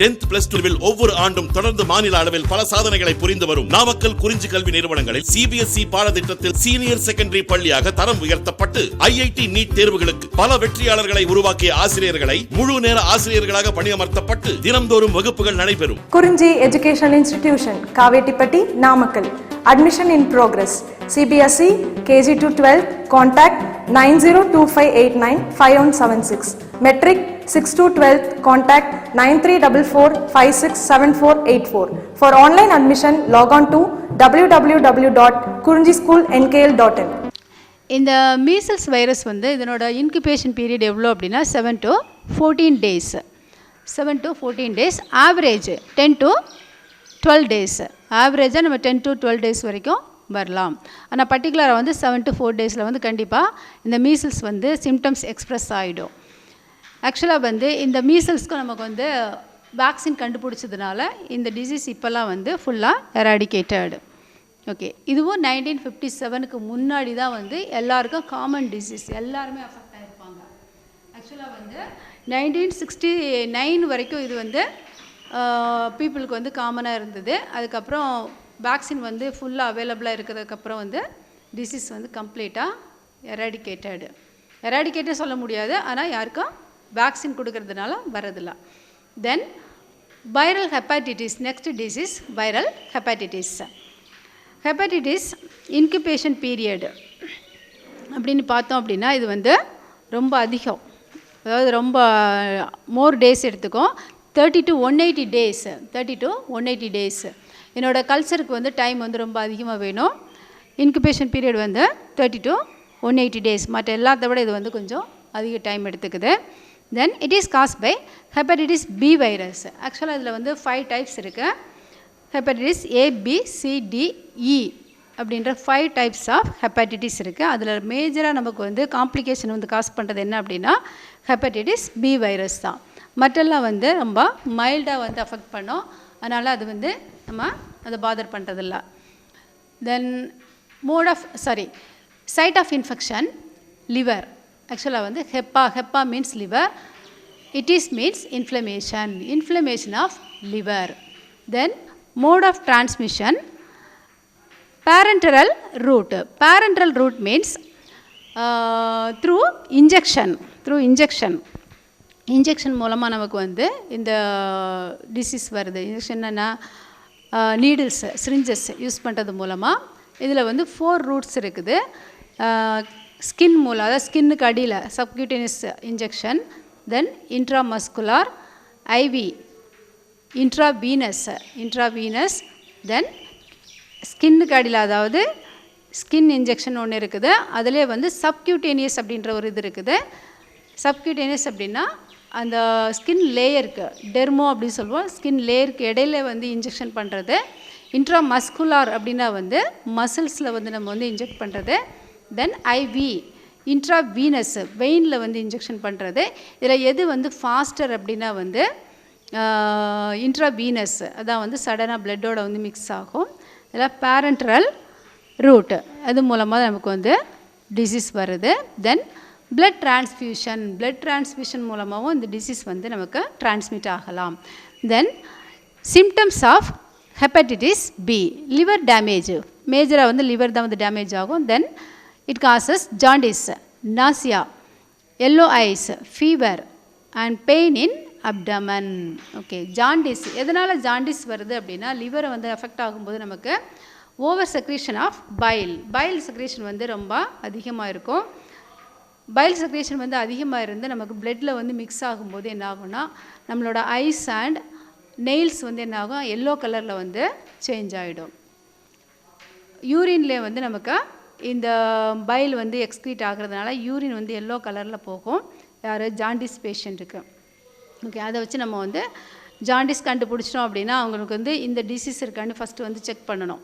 10th plus 12 ஒவ்வொரு ஆண்டும் தொடர்ந்து மாநில அளவில் பல சாதனைகளை புரிந்து வரும் நாமக்கல் குறிஞ்சி கல்வி நிறுவனங்களில் CBSE பாடத்திட்டத்தில் சீனியர் செகண்டரி பள்ளியாக தரம் உயர்த்தப்பட்டு IIT நீட் தேர்வுகளுக்கு பல வெற்றியாளர்களை உருவாக்கிய ஆசிரியர்களை முழு நேர ஆசிரியர்களாக பணியமர்த்தப்பட்டு தினம்தோறும் வகுப்புகள் நடைபெறும். குறிஞ்சி educational institution Kavettipatti Namakkal. Admission in progress. CBSE KG to 12 contact 9025895176. Metric 6 to 12 contact 9344567484. For online admission log on to www.kurinjischoolnkl.in. இந்த மீசல்ஸ் வைரஸ் வந்து இதனோட இன்குபேஷன் பீரியட் எவ்வளோ அப்படின்னா 7 to 14 days. 7 to 14 days. Average 10 to 12 days. ஆவரேஜாக நம்ம 10 to 12 days வரைக்கும் வரலாம். ஆனால் பர்டிகுலராக வந்து 7 to 4 days வந்து கண்டிப்பாக இந்த மீசல்ஸ் வந்து சிம்டம்ஸ் எக்ஸ்ப்ரெஸ் ஆகிடும். ஆக்சுவலாக வந்து இந்த மீசல்ஸ்க்கு நமக்கு வந்து வேக்சின் கண்டுபிடிச்சதுனால இந்த டிசீஸ் இப்போல்லாம் வந்து ஃபுல்லாக எராடிகேட்டட். ஓகே, இதுவும் 1957க்கு முன்னாடி தான் வந்து எல்லாருக்கும் காமன் டிசீஸ், எல்லாருமே அஃபெக்ட் ஆகிருப்பாங்க. ஆக்சுவலாக வந்து 1969 வரைக்கும் இது வந்து பீப்புளுக்கு வந்து காமனாக இருந்தது. அதுக்கப்புறம் வேக்சின் வந்து ஃபுல்லாக அவைலபிளாக இருக்கிறதுக்கப்புறம் வந்து டிசீஸ் வந்து கம்ப்ளீட்டாக எராடிகேட்டே சொல்ல முடியாது, ஆனால் யாருக்கும் வேக்சின் கொடுக்கறதுனால வரதில்லை. Then viral hepatitis, next disease viral hepatitis. Hepatitis incubation period அப்படின்னு பார்த்தோம் அப்படின்னா இது வந்து ரொம்ப அதிகம், அதாவது ரொம்ப மோர் டேஸ் எடுத்துக்கும். 30 to 180 days. 30 to 180 days. என்னோட கல்ச்சருக்கு வந்து டைம் வந்து ரொம்ப அதிகமாக வேணும். இன்குபேஷன் பீரியட் வந்து 30 to 180 days. மற்ற எல்லாத்த விட இது வந்து கொஞ்சம் அதிக டைம் எடுத்துக்குது. Then it is cause by hepatitis B virus. ஆக்சுவலாக இதில் வந்து 5 types இருக்குது. ஹெப்படைட்டிஸ் ABCDE அப்படின்ற 5 types ஆஃப் ஹெப்படைட்டிஸ் இருக்குது. அதில் மேஜராக நமக்கு வந்து காம்ப்ளிகேஷன் வந்து காஸ் பண்ணுறது என்ன அப்படின்னா ஹெப்படைட்டிஸ் பி வைரஸ் தான். மற்றெல்லாம் வந்து ரொம்ப மைல்டாக வந்து அஃபெக்ட் பண்ணோம், அதனால் அது வந்து நம்ம அதை பாதர் பண்ணுறதில்ல. Then side of infection liver. ஆக்சுவலாக வந்து hepa means liver, it is means inflammation of liver. Then mode of transmission parenteral route means through injection மூலமாக நமக்கு வந்து இந்த டிசீஸ் வருது. இன்ஜெக்ஷன்னா நீடில்ஸ், சிரிஞ்சஸ் யூஸ் பண்ணுறது மூலமாக. இதில் வந்து 4 routes இருக்குது. ஸ்கின் மூலம், அதாவது ஸ்கின்னுக்கு அடியில் சப்கியூட்டேனியஸ் இன்ஜெக்ஷன், தென் இன்ட்ராமஸ்குலார், IV, இன்ட்ராவீனஸ், தென் ஸ்கின்னுக்கு அடியில் அதாவது ஸ்கின் இன்ஜெக்ஷன் ஒன்று இருக்குது. அதிலே வந்து சப்கியூட்டேனியஸ் அப்படின்ற ஒரு இது இருக்குது. சப்கியூட்டேனியஸ் அப்படின்னா அந்த ஸ்கின் லேயருக்கு, டெர்மோ அப்படின்னு சொல்லுவோம், ஸ்கின் லேயருக்கு இடையில வந்து இன்ஜெக்ஷன் பண்ணுறது. இன்ட்ராமஸ்குலார் அப்படின்னா வந்து மசில்ஸில் வந்து நம்ம வந்து இன்ஜெக்ட் பண்ணுறது. தென் IV, இன்ட்ராவீனஸ், வெயினில் வந்து இன்ஜெக்ஷன் பண்ணுறது. இதில் எது வந்து ஃபாஸ்டர் அப்படின்னா வந்து இன்ட்ராவீனஸ், அதான் வந்து சடனாக பிளட்டோட வந்து மிக்ஸ் ஆகும். இதில் பேரண்டரல் ரூட், அது மூலமாக நமக்கு வந்து டிசீஸ் வருது. தென் பிளட் டிரான்ஸ்ஃபியூஷன் மூலமாகவும் இந்த டிசீஸ் வந்து நமக்கு டிரான்ஸ்மிட் ஆகலாம். Then symptoms of hepatitis B, liver damage, மேஜராக வந்து லிவர் தான் வந்து டேமேஜ் ஆகும். Then it causes jaundice, nausea, yellow eyes, fever and pain in abdomen. Okay, jaundice எதனால் ஜாண்டிஸ் வருது அப்படின்னா லிவரை வந்து அஃபெக்ட் ஆகும்போது நமக்கு over secretion of bile secretion வந்து ரொம்ப அதிகமாக இருக்கும். பைல் செக்ரேஷன் வந்து அதிகமாக இருந்து நமக்கு பிளட்டில் வந்து மிக்ஸ் ஆகும்போது என்ன ஆகும்னா நம்மளோட ஐஸ் அண்ட் நெயில்ஸ் வந்து என்ன ஆகும், எல்லோ கலரில் வந்து சேஞ்ச் ஆகிடும். யூரின்லேயே வந்து நமக்கு இந்த பைல் வந்து எக்ஸ்க்ரீட் ஆகிறதுனால யூரின் வந்து எல்லோ கலரில் போகும் யார் ஜாண்டிஸ் பேஷண்ட்டுக்கு. ஓகே, அதை வச்சு நம்ம வந்து ஜாண்டிஸ் கண்டுபிடிச்சிட்டோம் அப்படின்னா அவங்களுக்கு வந்து இந்த டிசீஸ் இருக்கான்னு ஃபஸ்ட்டு வந்து செக் பண்ணணும்.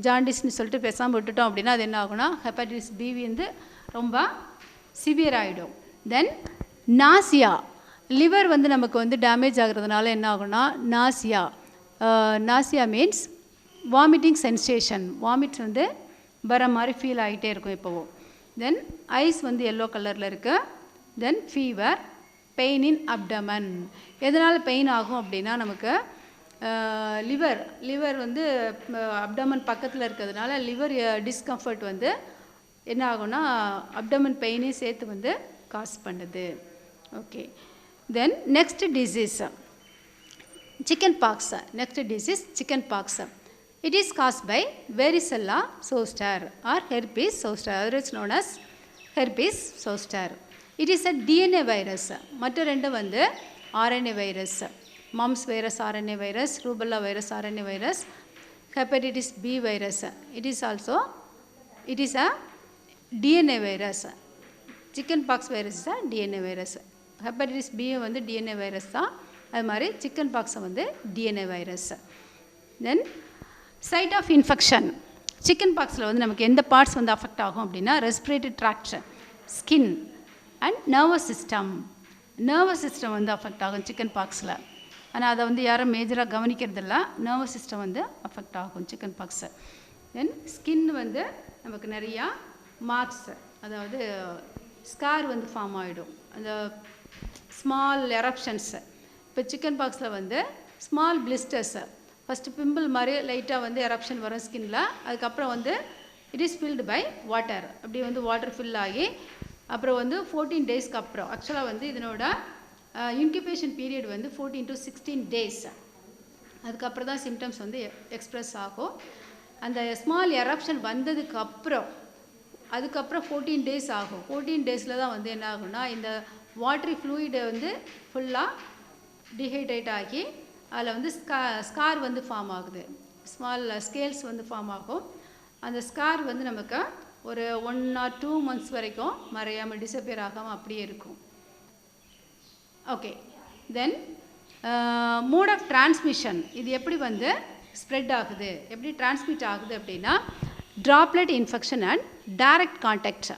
ஜாண்டிஸ்ன்னு சொல்லிட்டு பேசாமல் விட்டுட்டோம் அப்படின்னா அது என்ன ஆகும்னா ஹெப்படைட்டிஸ் பி வந்து ரொம்ப சிவியர் ஆகிடும். தென் நாசியா, லிவர் வந்து நமக்கு வந்து டேமேஜ் ஆகிறதுனால என்ன ஆகும்னா nausea means vomiting sensation, vomit வந்து வர மாதிரி ஃபீல் ஆகிட்டே இருக்கும் எப்போவும். தென் ஐஸ் வந்து எல்லோ கலரில் இருக்குது. தென் ஃபீவர், பெயின் இன் அப்டமன். எதனால் பெயின் ஆகும் அப்படின்னா நமக்கு லிவர் வந்து அப்டமன் பக்கத்தில் இருக்கிறதுனால லிவர் டிஸ்கம்ஃபர்ட் வந்து என்ன ஆகும்னா அப்டமன் பெயினையும் சேர்த்து வந்து காஸ் பண்ணுது. Okay, then next disease chicken box. Next disease chicken box. It is caused by varicella zoster or herpes zoster, otherwise known as herpes zoster. It is a DNA virus. மற்ற ரெண்டு வந்து RNA virus. mumps virus RNA virus, rubella virus RNA virus, hepatitis B virus. It is a DNA virus. Chicken pox virus is a DNA virus. Hepatitis B வந்து DNA virus தான். அது மாதிரி chicken pox வந்து DNA virus. Then site of infection. Chicken பாக்ஸில் வந்து நமக்கு எந்த parts வந்து அஃபெக்ட் ஆகும் அப்படின்னா respiratory tract, skin and nervous system வந்து அஃபெக்ட் ஆகும் சிக்கன் பாக்ஸில். ஆனால் அதை வந்து யாரும் மேஜராக கவனிக்கிறதில்ல. நர்வஸ் சிஸ்டம் வந்து அஃபெக்ட் ஆகும் சிக்கன் பாக்ஸு. தென் ஸ்கின் வந்து நமக்கு நிறையா மார்க்ஸ், அதாவது ஸ்கார் வந்து ஃபார்ம் ஆகிடும், அந்த ஸ்மால் எரப்ஷன்ஸு. இப்போ சிக்கன் பாக்ஸில் வந்து ஸ்மால் பிளிஸ்டர்ஸு, ஃபஸ்ட்டு பிம்பிள் மாதிரி லைட்டாக வந்து எரப்ஷன் வரும் ஸ்கின்னில். அதுக்கப்புறம் வந்து it is filled by water, அப்படி வந்து வாட்டர் ஃபில் ஆகி அப்புறம் வந்து 14 டேஸ்க்கு அப்புறம், ஆக்சுவலாக வந்து இதனோட இன்குபேஷன் பீரியட் வந்து 14 to 16 days. அதுக்கப்புறம் தான் சிம்டம்ஸ் வந்து எக்ஸ்ப்ரெஸ் ஆகும். அந்த ஸ்மால் எரப்ஷன் வந்ததுக்கு அப்புறம் அதுக்கப்புறம் 14 days ஆகும். 14 daysல தான் வந்து என்ன ஆகும்னா இந்த வாட்டரி ஃப்ளூயிடை வந்து ஃபுல்லாக டிஹைட்ரேட் ஆகி அதில் வந்து ஸ்கார் வந்து ஃபார்ம் ஆகுது, ஸ்மால் ஸ்கேல்ஸ் வந்து ஃபார்ம் ஆகும். அந்த ஸ்கார் வந்து நமக்கு ஒரு 1 or 2 months வரைக்கும் மறையாமல் டிஸப்பியர் ஆகாமல் அப்படியே இருக்கும். Okay, then mode of transmission. இது எப்படி வந்து ஸ்ப்ரெட் ஆகுது, எப்படி டிரான்ஸ்மிட் ஆகுது அப்படின்னா droplet infection and direct contact.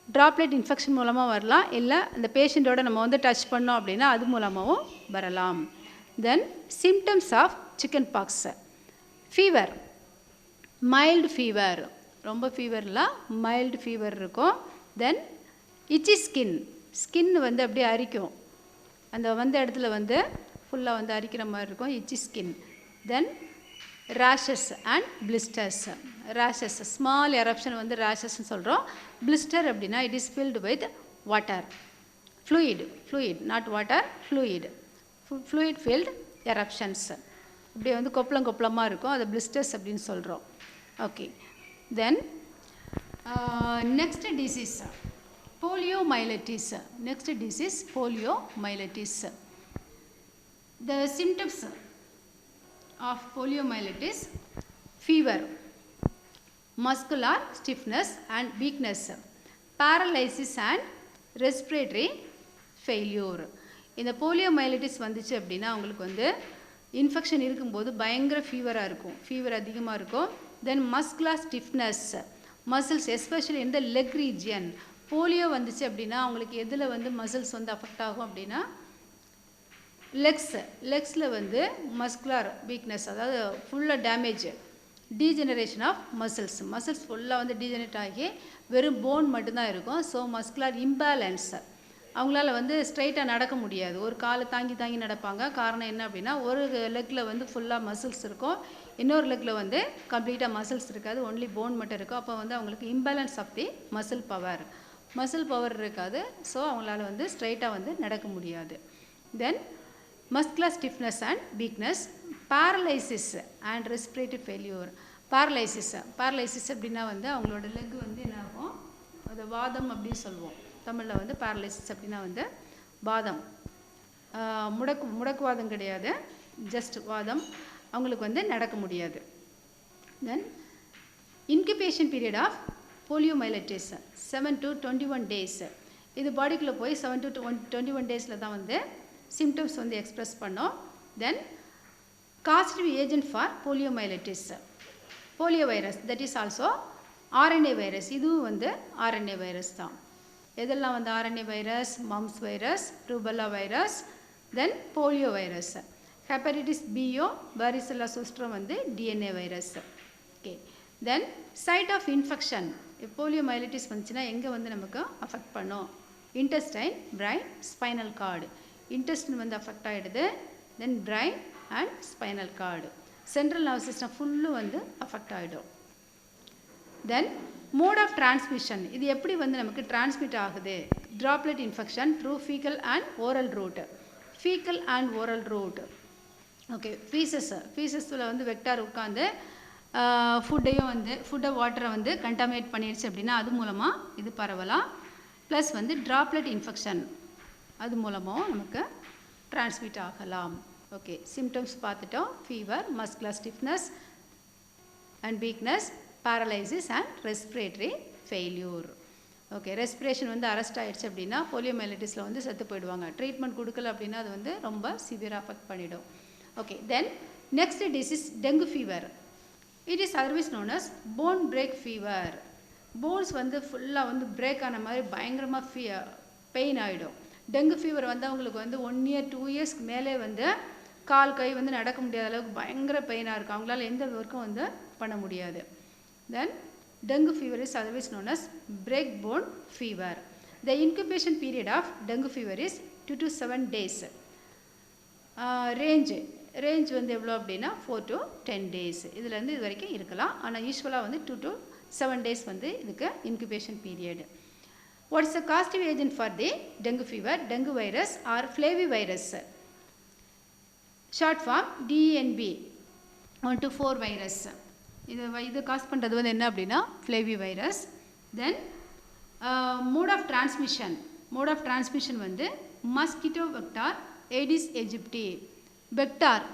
Droplet infection மூலமாக வரலாம், இல்லை இந்த பேஷண்ட்டோட நம்ம வந்து டச் பண்ணோம் அப்படின்னா அது மூலமாகவும் வரலாம். Then symptoms of chicken pox. Fever, mild fever, ரொம்ப ஃபீவரில் மைல்டு ஃபீவர் இருக்கும். தென் itchy skin வந்து அப்படியே அரிக்கும், அந்த வந்த இடத்துல வந்து ஃபுல்லாக வந்து அரிக்கிற மாதிரி இருக்கும், itchy skin. Then rashes and blisters. Rashes small eruption வந்து ரேஷஸ்ன்னு சொல்கிறோம். பிளிஸ்டர் அப்படின்னா it is filled with water, fluid not water, fluid field eruptions. இப்படி வந்து கொப்பளமாக இருக்கும், அது பிளிஸ்டர்ஸ் அப்படின்னு சொல்கிறோம். Okay, then next disease poliomyelitis. Next disease poliomyelitis. The symptoms of poliomyelitis: fever, muscular stiffness and weakness, paralysis and respiratory failure. இந்த போலியோமைலிட்டிஸ் வந்துச்சு அப்படின்னா அவங்களுக்கு வந்து இன்ஃபெக்ஷன் இருக்கும்போது பயங்கர ஃபீவராக இருக்கும், ஃபீவர் அதிகமாக இருக்கும். தென் மஸ்குலர் ஸ்டிஃப்னஸ், மசில்ஸ் எஸ்பெஷலி இந்த லெக் ரீஜியன். போலியோ வந்துச்சு அப்படின்னா அவங்களுக்கு எதில் வந்து மசில்ஸ் வந்து அஃபெக்ட் ஆகும் அப்படின்னா லெக்ஸில் வந்து மஸ்குலர் வீக்னஸ், அதாவது ஃபுல்லாக டேமேஜ், டீஜெனரேஷன் ஆஃப் மசில்ஸ் ஃபுல்லாக வந்து டீஜெனரேட் ஆகி வெறும் போன் மட்டும்தான் இருக்கும். ஸோ மஸ்குலர் இம்பேலன்ஸ், அவங்களால வந்து ஸ்ட்ரைட்டாக நடக்க முடியாது, ஒரு காலை தாங்கி நடப்பாங்க. காரணம் என்ன அப்படின்னா ஒரு லெக்கில் வந்து ஃபுல்லாக மசில்ஸ் இருக்கும், இன்னொரு லெக்கில் வந்து கம்ப்ளீட்டாக மசில்ஸ் இருக்காது, ஒன்லி போன் மட்டும் இருக்கும். அப்போ வந்து அவங்களுக்கு imbalance of the muscle power இருக்காது. ஸோ அவங்களால வந்து ஸ்ட்ரைட்டாக வந்து நடக்க முடியாது. Then muscular stiffness and weakness, paralysis and respiratory failure. Paralysis அப்படின்னா வந்து அவங்களோட லெக் வந்து என்ன ஆகும், அது வாதம் அப்படின்னு சொல்லுவோம் தமிழில். வந்து பேரலைசிஸ் அப்படின்னா வந்து வாதம், முடக்குவாதம் கிடையாது, ஜஸ்ட் வாதம், அவங்களுக்கு வந்து நடக்க முடியாது. தென் incubation period of போலியோமைலிட்டிஸ் 7 to 21 days. இது பாடிக்குள்ளே போய் 7 to 21 days தான் வந்து சிம்டம்ஸ் வந்து எக்ஸ்ப்ரெஸ் பண்ணோம். Then causative agent for poliomyelitis, polio virus, that is also RNA virus. இதுவும் வந்து ஆர்என்ஏ வைரஸ் தான். எதெல்லாம் வந்து RNA virus? Mumps virus, rubella virus, then polio virus. Hepatitis பியோ வாரிசெல்லா சோஸ்டர் வந்து DNA virus. Okay, then side of infection. Poliomyelitis வந்துச்சுன்னா எங்கே வந்து நமக்கு அஃபெக்ட் பண்ணும்? intestine, brain, spinal cord. Intestine வந்து அஃபெக்ட் ஆகிடுது, then brain and spinal cord. Central nervous system full வந்து அஃபெக்ட் ஆகிடும். தென் மோட் ஆஃப் டிரான்ஸ்மிஷன், இது எப்படி வந்து நமக்கு டிரான்ஸ்மிட் ஆகுது? Droplet infection through faecal and oral route. Faecal and oral route. Okay, ஃபீசஸில் வந்து வெக்டார் உட்காந்து ஃபுட்டை வாட்டரை வந்து கண்டாமினேட் பண்ணிடுச்சு அப்படின்னா அது மூலமாக இது பரவலாம். ப்ளஸ் வந்து ட்ராப்லெட் இன்ஃபெக்ஷன் அது மூலமாக நமக்கு டிரான்ஸ்மிட் ஆகலாம். ஓகே, சிம்டம்ஸ் பார்த்துட்டோம். Fever, muscular stiffness and weakness, paralysis and respiratory failure. Okay, respiration வந்து அரெஸ்ட் ஆகிடுச்சு அப்படின்னா போலியோமைலிட்டிஸில் வந்து செத்து போயிடுவாங்க. ட்ரீட்மெண்ட் கொடுக்கல அப்படின்னா அது வந்து ரொம்ப சிவியராக அஃபெக்ட் பண்ணிடும். Okay, then next disease dengue fever. It is otherwise known as bone break fever. Bones வந்து ஃபுல்லாக வந்து பிரேக் ஆன மாதிரி பயங்கரமாக பெயின் ஆகிடும். டெங்கு ஃபீவர் வந்து அவங்களுக்கு வந்து 1 year 2 yearsக்கு மேலே வந்து கால் கை வந்து நடக்க முடியாத அளவுக்கு பயங்கர பெயினாக இருக்கும். அவங்களால எந்த ஒர்க்கும் வந்து பண்ண முடியாது. தென் dengue fever is otherwise known as break bone fever. The incubation period of dengue fever is 2 to 7 days. Range வந்து எவ்வளோ அப்படின்னா 4 to 10 days. இதுலேருந்து இது வரைக்கும் இருக்கலாம். ஆனால் யூஸ்வலாக வந்து 2 to 7 days வந்து இதுக்கு incubation period. What is the causative agent for the dengue fever? Dengue virus or flavivirus. Short form DNB 1-4 virus. இது காஸ் பண்ணுறது வந்து என்ன அப்படின்னா flavivirus. Then mode of transmission வந்து mosquito vector, Aedes aegypti. Vector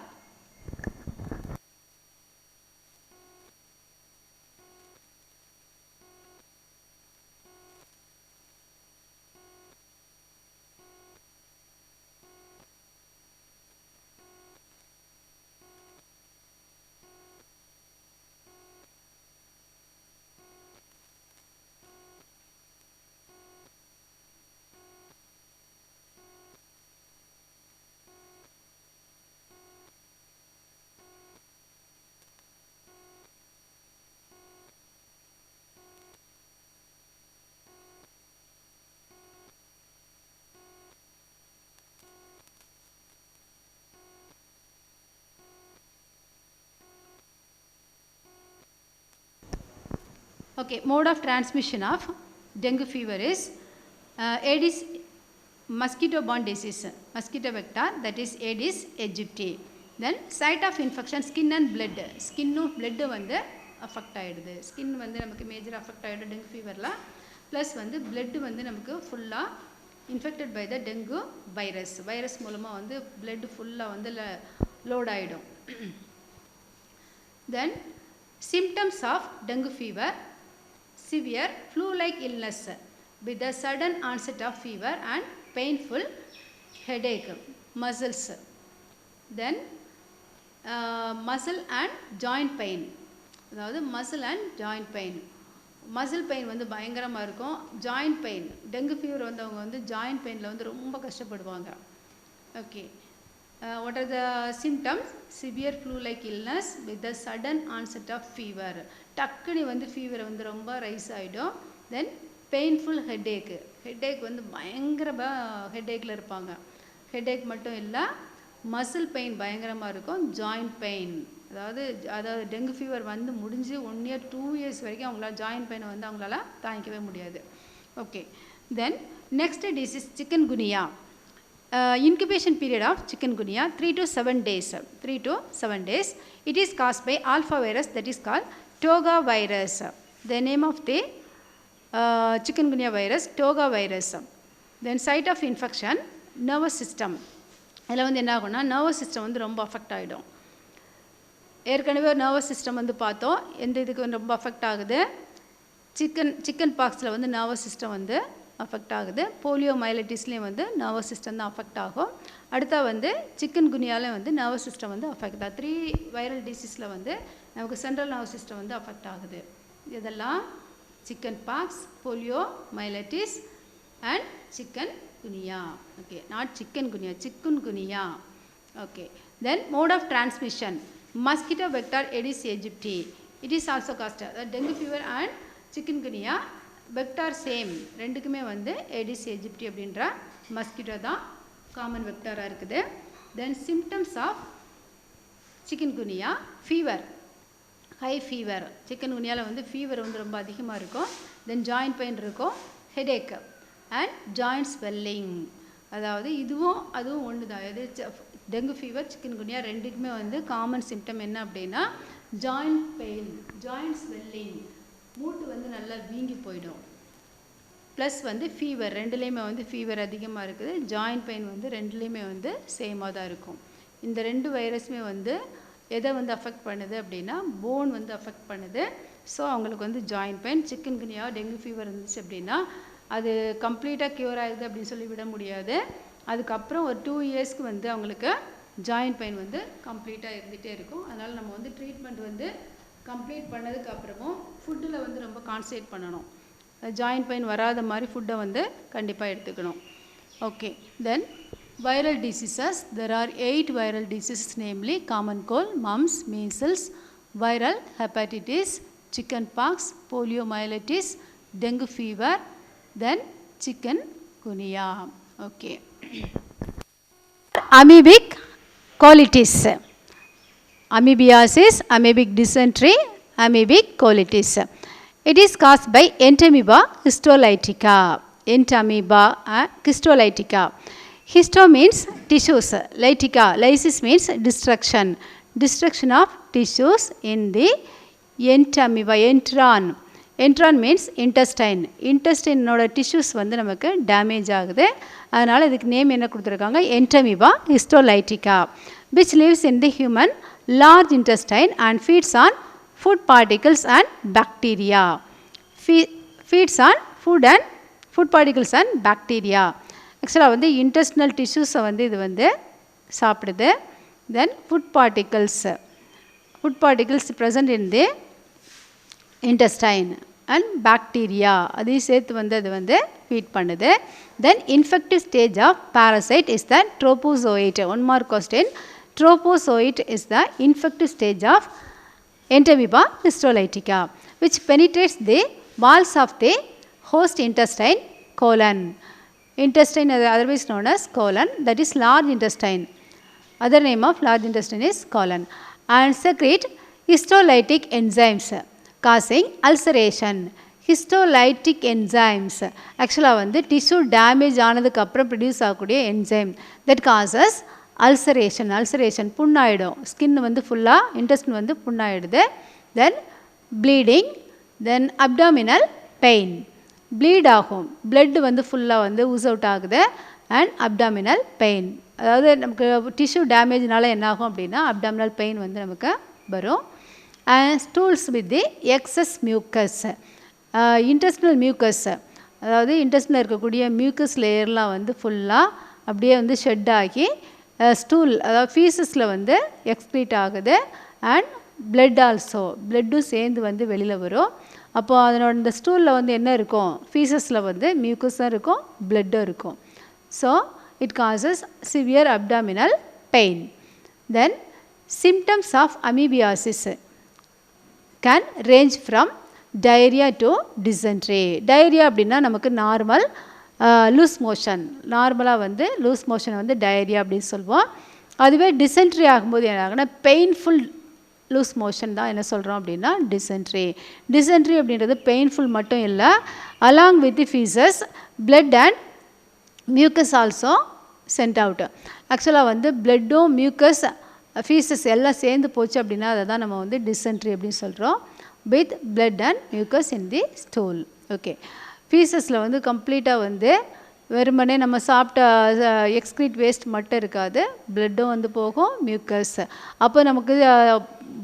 Okay, mode of transmission of dengue fever is Aedes mosquito-borne disease, mosquito vector, that is Aedes aegypti. Then site of infection, skin and blood. Skin and blood வந்து affect ஆயிடுது. Skin வந்து நமக்கு major affect ஆயிடும் dengue feverல. Plus வந்து blood வந்து நமக்கு full-ஆ infected by the dengue virus. Virus மூலமாக வந்து blood full-ஆ வந்து load ஆயிடும். Then symptoms of dengue fever: severe flu-like illness with the sudden onset of fever and painful headache, muscles. Then muscle and joint pain. அதாவது muscle and joint pain. muscle pain வந்து பயங்கரமாக இருக்கும். joint pain, dengue fever வந்தவங்க வந்து joint painல வந்து ரொம்ப கஷ்டப்படுவாங்க. Okay, what are the symptoms? Severe flu-like illness with the sudden onset of fever. டக்குனி வந்து ஃபீவர் வந்து ரொம்ப ரைஸ் ஆகிடும். தென் பெயின்ஃபுல் ஹெட்டேக் வந்து பயங்கரமாக ஹெட்டேக்கில் இருப்பாங்க. ஹெட்டேக் மட்டும் இல்லை, மசில் பெயின் பயங்கரமாக இருக்கும். ஜாயிண்ட் பெயின், அதாவது டெங்கு ஃபீவர் வந்து முடிஞ்சு 1 year 2 years வரைக்கும் அவங்களால ஜாயிண்ட் பெயினை வந்து அவங்களால தாங்கிக்கவே முடியாது. Okay, then next disease chikungunya. Incubation period of chikungunya 3 to 7 days. 3 to 7 days. It is caused by alpha virus, that is called Toga virus. The name of the chikungunya virus, Toga virus. Then site of infection, nervous system. இதில் வந்து என்ன ஆகும்னா nervous system வந்து ரொம்ப affect ஆகிடும். ஏற்கனவே nervous system வந்து பார்த்தோம். எந்த இதுக்கு வந்து ரொம்ப அஃபெக்ட் ஆகுது? சிக்கன் பாக்ஸில் வந்து நர்வஸ் சிஸ்டம் வந்து அஃபெக்ட் ஆகுது. போலியோ மைலைட்டிஸ்லேயும் வந்து நர்வஸ் சிஸ்டம் தான் அஃபெக்ட் ஆகும். அடுத்தா வந்து சிக்கன்குனியாவில் வந்து நர்வஸ் சிஸ்டம் வந்து அஃபெக்ட் ஆகுது. 3 வைரல் டிசீஸில் வந்து நமக்கு சென்ட்ரல் நர்வஸ் சிஸ்டம் வந்து அஃபெக்ட் ஆகுது. இதெல்லாம் chickenpox, poliomyelitis and chikungunya. Okay, not chikungunya, chikungunya. Okay, then mode of transmission mosquito vector, Aedes aegypti. It is also caused dengue fever and chikungunya vector same, ரெண்டுக்குமே வந்து Aedes aegypti அப்படின்ற mosquito தான் common வெக்டாராக இருக்குது. Then symptoms of chikungunya, fever, high fever. சிக்கன்குனியாவில் வந்து fever வந்து ரொம்ப அதிகமாக இருக்கும். தென் ஜாயிண்ட் பெயின் இருக்கும், ஹெடேக் அண்ட் ஜாயிண்ட் ஸ்வெல்லிங். அதாவது அதுவும் ஒன்று தான். எது டெங்கு ஃபீவர், சிக்கன்குனியா ரெண்டுக்குமே வந்து காமன் சிம்டம் என்ன அப்படின்னா ஜாயிண்ட் பெயின், ஜாயிண்ட் ஸ்வெல்லிங், மூட்டு வந்து நல்லா வீங்கி போயிடும். ப்ளஸ் வந்து ஃபீவர், ரெண்டுலேயுமே வந்து ஃபீவர் அதிகமாக இருக்குது. ஜாயிண்ட் பெயின் வந்து ரெண்டுலேயுமே வந்து சேமாக தான் இருக்கும். இந்த ரெண்டு வைரஸுமே வந்து எதை வந்து அஃபெக்ட் பண்ணுது அப்படின்னா போன் வந்து அஃபெக்ட் பண்ணுது. ஸோ அவங்களுக்கு வந்து joint pain. Chikungunya dengue fever இருந்துச்சு அப்படின்னா அது கம்ப்ளீட்டாக க்யூர் ஆகுது அப்படின்னு சொல்லி விட முடியாது. அதுக்கப்புறம் ஒரு 2 இயர்ஸ்க்கு வந்து அவங்களுக்கு ஜாயிண்ட் பெயின் வந்து கம்ப்ளீட்டாக இருந்துகிட்டே இருக்கும். அதனால் நம்ம வந்து ட்ரீட்மெண்ட் வந்து கம்ப்ளீட் பண்ணதுக்கப்புறமும் ஃபுட்டில் வந்து ரொம்ப கான்சன்ட்ரேட் பண்ணணும். ஜாயிண்ட் பெயின் வராத மாதிரி ஃபுட்டை வந்து கண்டிப்பாக எடுத்துக்கணும். Okay, then viral diseases. There are 8 viral diseases, namely common cold, mumps, measles, viral hepatitis, chickenpox, poliomyelitis, dengue fever, then chikungunya. Okay. Amoebic colitis, amoebiasis, amoebic dysentery, amoebic colitis. It is caused by Entamoeba histolytica. Entamoeba histolytica. Histo means tissues, lytica, lysis means destruction, destruction of tissues in the entamoeba. Entron means intestine, intestine ஓட tissues வந்து நமக்கு damage ஆகுது. அதனால் இதுக்கு name என்ன கொடுத்துருக்காங்க, Entamoeba histolytica, which lives in the human large intestine and feeds on food particles and bacteria. Feeds on food particles and bacteria. ஆக்சுவலாக வந்து இன்டெஸ்டினல் டிஷ்யூஸை வந்து இது வந்து சாப்பிடுது. Then food particles present in the intestine and bacteria அதையும் சேர்த்து வந்து அது வந்து ஃபீட் பண்ணுது. Then infective stage of parasite is the trophozoite. One more question. Trophozoite is the infective stage of Entamoeba histolytica, which penetrates the walls of the host intestine, colon. Intestine otherwise known as colon, that is large intestine. Other name of large intestine is colon, and secrete histolytic enzymes causing ulceration. Histolytic enzymes actually வந்து tissue damage ஆனதுக்கு அப்புறம் produce ஆகக்கூடிய enzyme that causes ulceration, புண்ணாயிடும். Skin வந்து ஃபுல்லாக intestine வந்து புண்ணாயிடுது. Then bleeding, then abdominal pain, bleed ஆகும், பிளட் வந்து ஃபுல்லாக வந்து ஊஸ் அவுட் ஆகுது. அண்ட் அப்டாமினல் பெயின், அதாவது நமக்கு டிஷ்யூ டேமேஜ்னால என்ன ஆகும் அப்படின்னா அப்டாமினல் பெயின் வந்து நமக்கு வரும். And stools with the excess mucus, intestinal mucus, அதாவது இன்டெஸ்டினில் இருக்கக்கூடிய மியூக்கஸ் லேயர்லாம் வந்து ஃபுல்லாக அப்படியே வந்து ஷெட் ஆகி ஸ்டூல், அதாவது ஃபீஸஸில் வந்து எக்ஸ்க்ரீட் ஆகுது. அண்ட் பிளட் ஆல்சோ, பிளட்டும் சேர்ந்து வந்து வெளியில் வரும். அப்போது அதனோட இந்த ஸ்டூலில் வந்து என்ன இருக்கும், ஃபீஸஸில் வந்து மியூக்கஸும் இருக்கும், பிளட்டும் இருக்கும். So it causes severe abdominal pain. Then symptoms of amoebiasis can range from diarrhoea to dysentery. Diarrhoea அப்படின்னா நமக்கு நார்மல் லூஸ் மோஷன், நார்மலாக வந்து லூஸ் மோஷன் வந்து டயரியா அப்படின்னு சொல்லுவோம். அதுவே டிசென்ட்ரி ஆகும்போது என்ன ஆகுனா பெயின்ஃபுல் லூஸ் மோஷன் தான் என்ன சொல்கிறோம் அப்படின்னா டிசென்ட்ரி. டிசென்ட்ரி அப்படின்றது பெயின்ஃபுல் மட்டும் இல்லை, along with the faeces blood and mucus also sent out. ஆக்சுவலாக வந்து பிளட்டும் மியூக்கஸ் ஃபீசஸ் எல்லாம் சேர்ந்து போச்சு அப்படின்னா அதை தான் நம்ம வந்து டிசென்ட்ரி அப்படின்னு சொல்கிறோம். With blood and mucus in the stool. Okay, ஃபீசஸில் வந்து கம்ப்ளீட்டாக வந்து வெறுமனே நம்ம சாப்பிட்ட எக்ஸ்க்ரீட் வேஸ்ட் மட்டும் இருக்காது, பிளட்டும் வந்து போகும், மியூக்கஸ். அப்போ நமக்கு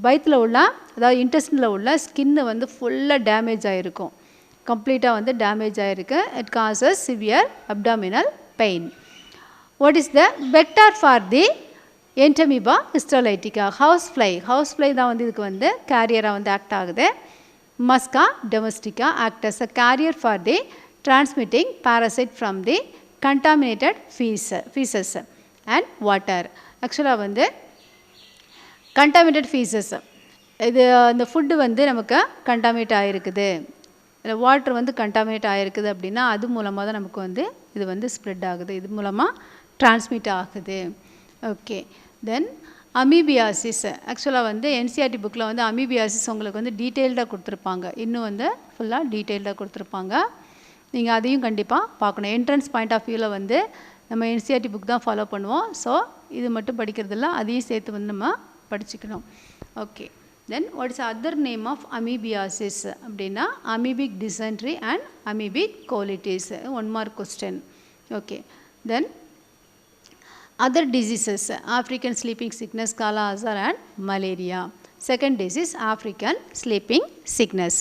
வயிற்றில் உள்ள, அதாவது இன்டெஸ்டினில் உள்ள ஸ்கின்னு வந்து ஃபுல்லாக டேமேஜ் ஆகிருக்கும், கம்ப்ளீட்டாக வந்து டேமேஜ் ஆகிருக்கு. It causes severe abdominal pain. What is the vector for the Entamoeba histolytica? House fly தான் வந்து இதுக்கு வந்து கேரியராக வந்து ஆக்ட் ஆகுது. Musca domestica act as a carrier for the transmitting parasite from the contaminated feces and water. ஆக்சுவலாக வந்து contaminated faeces, இது இந்த ஃபுட்டு வந்து நமக்கு கண்டாமினேட் ஆகிருக்குது, வாட்டர் வந்து கண்டாமினேட் ஆகிருக்குது அப்படின்னா அது மூலமாக தான் நமக்கு வந்து இது வந்து ஸ்ப்ரெட் ஆகுது, இது மூலமாக டிரான்ஸ்மிட் ஆகுது. ஓகே, தென் அமீபியாசிஸ். ஆக்சுவலாக வந்து என்சிஆர்டி புக்கில் வந்து அமீபியாசிஸ் உங்களுக்கு வந்து டீட்டெயில்டாக கொடுத்துருப்பாங்க, இன்னும் வந்து ஃபுல்லாக டீட்டெயில்டாக கொடுத்துருப்பாங்க. நீங்கள் அதையும் கண்டிப்பாக பார்க்கணும். என்ட்ரன்ஸ் பாயிண்ட் ஆஃப் வியூவில் வந்து நம்ம என்சிஆர்டி புக் தான் ஃபாலோ பண்ணுவோம். ஸோ இது மட்டும் படிக்கிறதில்ல, அதையும் சேர்த்து வந்து நம்ம படிச்சுக்கணும். Okay, then what is other name of amoebiasis அப்படின்னா amoebic dysentery and amoebic colitis. 1 mark question. Okay, then other diseases, African sleeping sickness, Kala Azar and malaria. Second disease, African sleeping sickness.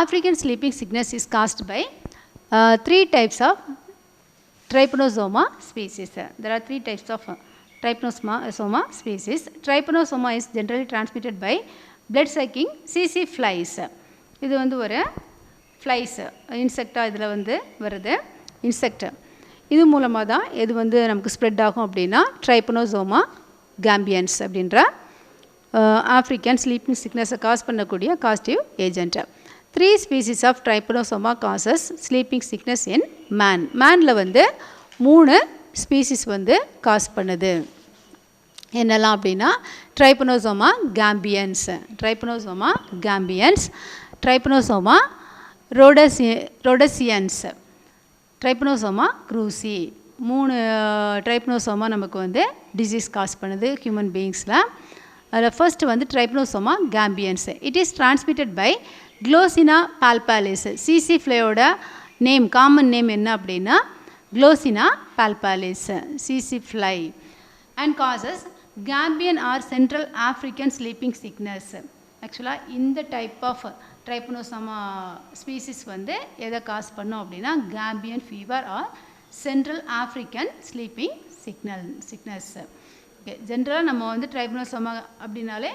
African sleeping sickness is caused by 3 types of Trypanosoma species. There are 3 types of Trypanosoma species. Trypanosoma is generally transmitted by blood sucking CC flies. இது வந்து ஒரு flies, insect இதில் வந்து வருது, insect. இது மூலமாக தான் எது வந்து நமக்கு ஸ்ப்ரெட் ஆகும் அப்படின்னா ட்ரைபனோசோமா கேம்பியன்ஸ் அப்படின்ற ஆஃப்ரிக்கன் ஸ்லீப்பிங் சிக்னஸை காஸ் பண்ணக்கூடிய causative agent. 3 species of Trypanosoma causes sleeping sickness in man. மேனில் வந்து 3 ஸ்பீசிஸ் வந்து காஸ் பண்ணுது. என்னெல்லாம் அப்படின்னா ட்ரைபனோசோமா கேம்பியன்ஸ், ட்ரைபனோசோமா ரோடசியன்ஸ், ட்ரைபனோசோமா க்ரூசி. 3 ட்ரைபனோசோமா நமக்கு வந்து டிசீஸ் காஸ் பண்ணுது ஹியூமன் பீயிங்ஸில். அதில் ஃபர்ஸ்ட் வந்து Trypanosoma gambiense. It is transmitted by Glossina palpalis. சிசி ஃப்ளையோட நேம், காமன் நேம் என்ன அப்படின்னா க்ளோசினா பால்பாலிஸ், சிசி fly. And causes Gambian or central African sleeping sickness. ஆக்சுவலாக இந்த டைப் ஆஃப் ட்ரைபனோசோமா ஸ்பீசிஸ் வந்து எதை காஸ் பண்ணும் அப்படின்னா Campion fever R central African sleeping sickness. Okay, ஜென்ரலாக நம்ம வந்து ட்ரைபனோசோமா அப்படின்னாலே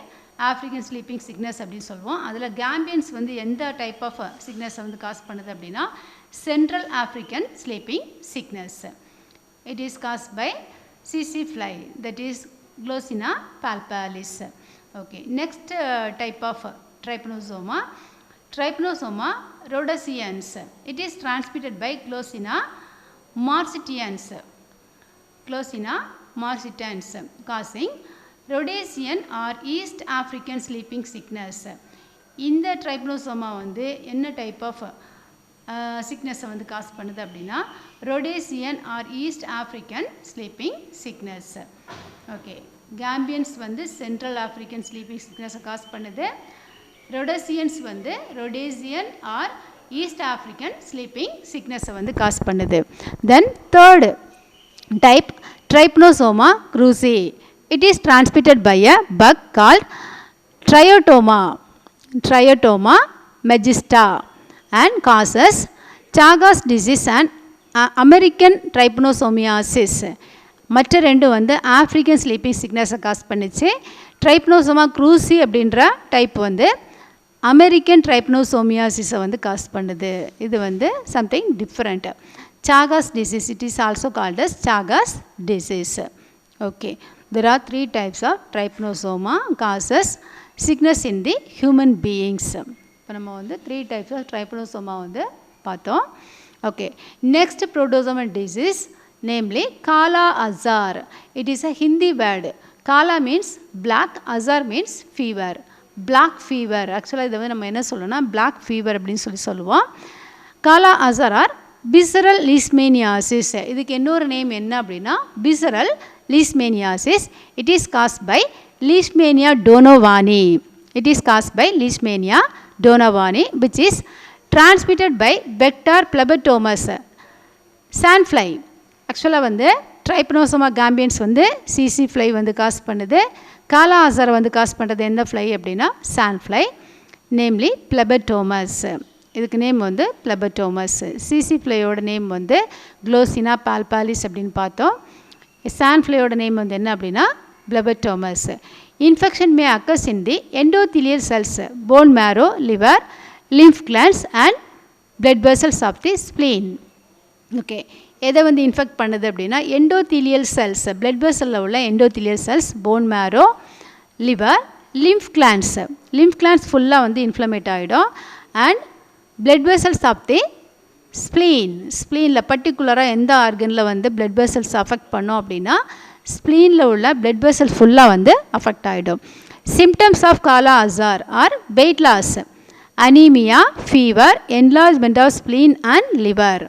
ஆஃப்ரிக்கன் ஸ்லீப்பிங் சிக்னஸ் அப்படின்னு சொல்லுவோம். அதில் கேம்பியன்ஸ் வந்து எந்த டைப் ஆஃப் சிக்னஸை வந்து காஸ் பண்ணுது அப்படின்னா central African sleeping sickness. It is caused by சிசி fly, that is Glossina palpalis. Okay, next type of Trypanosoma rhodesians. It is transmitted by Glossina marsitans, causing Rhodesian or East African sleeping sickness. இந்த ட்ரைபனோசோமா வந்து என்ன type of சிக்னஸை வந்து cause பண்ணுது அப்படின்னா Rhodesian or east African sleeping sickness. Okay, gambiense வந்து central African sleeping சிக்னஸை cause பண்ணுது. Rhodesiense வந்து Rhodesian or east African sleeping சிக்னஸை வந்து காஸ் பண்ணுது. Then third type Trypanosoma cruzi. It is transmitted by a bug called Triatoma megista and causes Chagas disease and American trypanosomiasis. மற்ற 2 வந்து African sleeping சிக்னஸை cos பண்ணிச்சு. ட்ரைபனோசோமா க்ரூசி அப்படின்ற type வந்து American ட்ரைபனோசோமியாசிஸை வந்து காஸ் பண்ணுது. இது வந்து something different. Chagas disease, it is also called as Chagas disease. Okay, there are 3 types of Trypanosoma causes sickness in the human beings. இப்போ நம்ம வந்து 3 டைப்ஸ் ஆஃப் ட்ரைபனோசோமா வந்து பார்த்தோம். Okay, next protozoal disease, namely Kala Azar. It is a Hindi word. Kala means black, Azar means fever. Black fever. Actually இதை வந்து நம்ம என்ன சொல்லணும்னா black fever அப்படின்னு சொல்லுவோம். Kala Azar or visceral leishmaniasis. இதுக்கு இன்னொரு நேம் என்ன அப்படின்னா visceral leishmaniasis. It is caused by Leishmania donovani. Which is transmitted by vector phlebotomus, sandfly. ஆக்சுவலாக வந்து ட்ரைபனோசோமா கேம்பியன்ஸ் வந்து சிசி ஃப்ளை வந்து காஸ் பண்ணுது. காலா அசர் வந்து காஸ் பண்ணுறது எந்த ஃப்ளை அப்படின்னா சாண்ட் ஃப்ளை, நேம்லி பிளெபட்டோமஸ். இதுக்கு நேம் வந்து பிளெபட்டோமஸ். சிசி ஃப்ளையோட நேம் வந்து க்ளோசினா பால்பாலிஸ் அப்படின்னு பார்த்தோம். சாண்ட் ஃப்ளையோட நேம் வந்து என்ன அப்படின்னா Phlebotomus. Infection may occurs in the endothelial cells, bone marrow, liver, lymph glands and blood vessels of the spleen. Okay, எதை வந்து இன்ஃபெக்ட் பண்ணுது அப்படின்னா எண்டோத்திலியல் செல்ஸ், பிளட் வெசலில் உள்ள endothelial cells, bone marrow, liver, lymph glands ஃபுல்லாக வந்து இன்ஃப்ளமேட் ஆகிடும். And blood vessels of the ஸ்ப்ளீனில் பர்டிகுலராக எந்த ஆர்கனில் வந்து blood vessels அஃபெக்ட் பண்ணோம் அப்படின்னா ஸ்ப்ளீனில் உள்ள blood vessels ஃபுல்லாக வந்து அஃபெக்ட் ஆகிடும். Symptoms of kala azar are weight loss, anaemia, fever, enlargement of spleen and liver.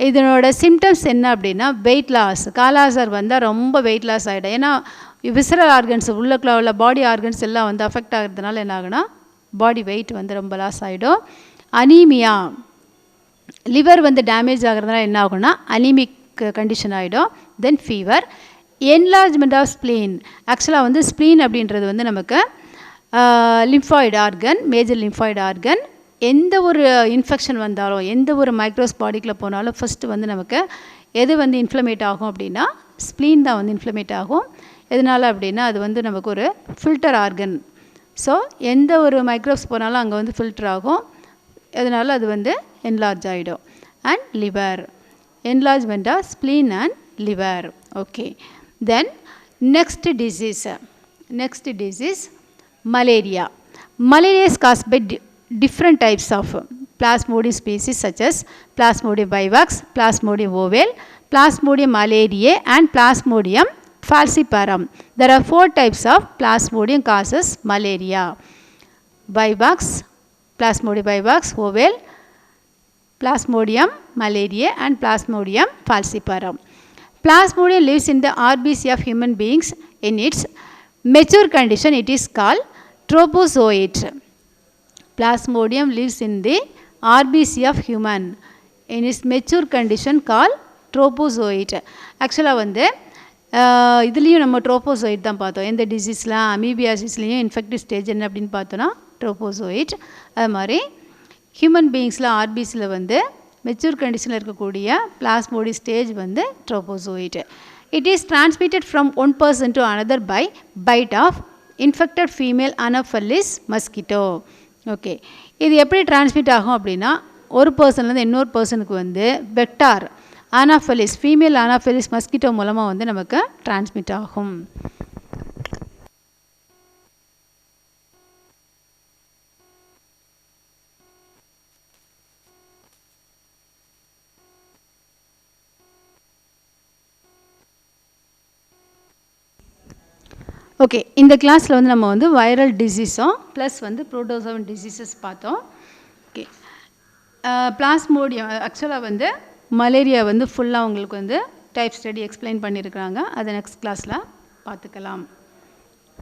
இதனோட சிம்டம்ஸ் என்ன அப்படின்னா வெயிட் லாஸ். காலா அசார் வந்தால் ரொம்ப வெயிட் லாஸ் ஆகிடும். ஏன்னா விசரல் ஆர்கன்ஸ் உள்ளக்குள்ள உள்ள பாடி ஆர்கன்ஸ் எல்லாம் வந்து அஃபெக்ட் ஆகிறதுனால என்ன ஆகுனா பாடி வெயிட் வந்து ரொம்ப லாஸ் ஆகிடும். அனீமியா, லிவர் வந்து டேமேஜ் ஆகிறதுனால என்ன ஆகுனா அனீமிக் கண்டிஷன் ஆகிடும். தென் ஃபீவர். என்லார்ஜ்மெண்ட் ஆஃப் ஸ்ப்ளீன், ஆக்சுவலாக வந்து ஸ்ப்ளீன் அப்படின்றது வந்து நமக்கு lymphoid organ, major lymphoid organ. எந்த ஒரு இன்ஃபெக்ஷன் வந்தாலும் எந்த ஒரு மைக்ரோஸ் பாடிக்குள்ளே போனாலும் ஃபஸ்ட்டு வந்து நமக்கு எது வந்து இன்ஃப்ளமேட் ஆகும் அப்படின்னா ஸ்ப்ளீன் தான் வந்து இன்ஃப்ளமேட் ஆகும். எதனால் அப்படின்னா அது வந்து நமக்கு ஒரு ஃபில்டர் ஆர்கன். ஸோ எந்த ஒரு மைக்ரோப்ஸ் போனாலும் அங்கே வந்து ஃபில்டர் ஆகும். அதனால் அது வந்து என்லார்ஜ் ஆகிடும். And liver, enlargement of spleen and liver. Okay. Then next disease malaria. Malaria is caused by different types of plasmodium species such as Plasmodium vivax, Plasmodium ovale, Plasmodium malariae and Plasmodium falciparum. There are 4 types of Plasmodium causes malaria. Vivax, Plasmodium vivax, ovale, Plasmodium malariae and Plasmodium falciparum. Plasmodium lives in the RBC of human beings. In its mature condition it is called trophozoite. Plasmodium lives in the RBC of human. In its mature condition called trophozoite. ஆக்சுவலாக வந்து இதுலேயும் நம்ம ட்ரோபோசோயிட் தான் பார்த்தோம். எந்த டிசீஸ்லாம் அமீபியாசிஸ்லேயும் infective stage என்ன அப்படின்னு பார்த்தோன்னா ட்ரோபோசோயிட். அது மாதிரி ஹியூமன் பீயிங்ஸில் ஆர்பிசியில் வந்து மெச்சூர் கண்டிஷனில் இருக்கக்கூடிய பிளாஸ்மோடியம் ஸ்டேஜ் வந்து ட்ரோபோசோயிட். It is transmitted from one person to another by bite of infected female Anopheles mosquito. Okay. இது எப்படி டிரான்ஸ்மிட் ஆகும் அப்படின்னா ஒரு பர்சன்லேருந்து இன்னொரு பர்சனுக்கு வந்து வெக்டார் அனாஃபெலிஸ், ஃபீமேல் அனாஃபெலிஸ் மஸ்கிட்டோ மூலமாக வந்து நமக்கு டிரான்ஸ்மிட் ஆகும். ஓகே. இந்த கிளாஸில் வந்து நம்ம வந்து வைரல் டிசீஸும் ப்ளஸ் வந்து புரோட்டோசோவன் டிசீசஸ் பார்த்தோம். ஓகே. பிளாஸ்மோடியம் ஆக்சுவலாக வந்து மலேரியா வந்து ஃபுல்லாக உங்களுக்கு வந்து டைப் ஸ்டடி எக்ஸ்பிளைன் பண்ணியிருக்கிறாங்க. அதை நெக்ஸ்ட் கிளாஸில் பார்த்துக்கலாம்.